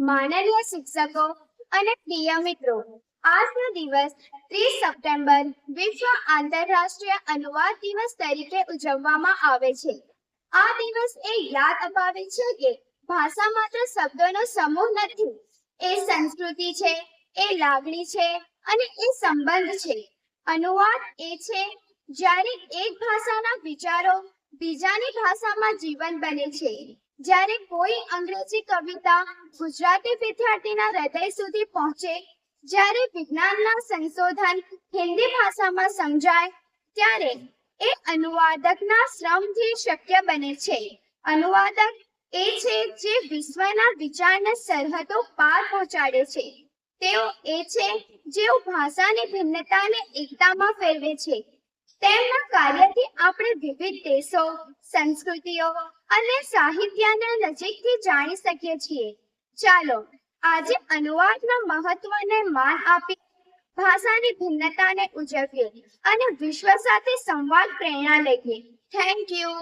માનનીય શિક્ષકો અને પ્રિય મિત્રો, આજનો દિવસ 30 સપ્ટેમ્બર વિશ્વ આંતરરાષ્ટ્રીય અનુવાદ દિવસ તરીકે ઉજવવામાં આવે છે। આ દિવસ એ યાદ અપાવે છે કે ભાષા માત્ર શબ્દોનો સમૂહ નથી, એ સંસ્કૃતિ છે, એ લાગણી છે અને એ સંબંધ છે। અનુવાદ એ છે જ્યારે એક ભાષાના વિચારો બીજાની ભાષામાં જીવંત બને છે। જ્યારે કોઈ અંગ્રેજી કવિતા ગુજરાતી વિદ્યાર્થીના હૃદય સુધી પહોંચે, જ્યારે વિજ્ઞાનના સંશોધન હિન્દી ભાષામાં સમજાય, ત્યારે એ અનુવાદકના શ્રમથી શક્ય બને છે। અનુવાદક એ છે જે વિશ્વના વિચારને સરહદો પાર પહોંચાડે છે। તેઓ એ છે જેઓ ભાષાની ભિન્નતાને એકતામાં ફેરવે છે। તેમના કાર્યથી આપણે વિવિધ દેશો, સંસ્કૃતિઓ અને સાહિત્યને નજીકથી જાણી શકીએ છીએ। ચાલો આજે અનુવાદના મહત્વને માન આપી ભાષાની ભિન્નતાને ઉજવીએ અને વિશ્વ સાથે સંવાદ પ્રેરણા લઈએ। Thank you.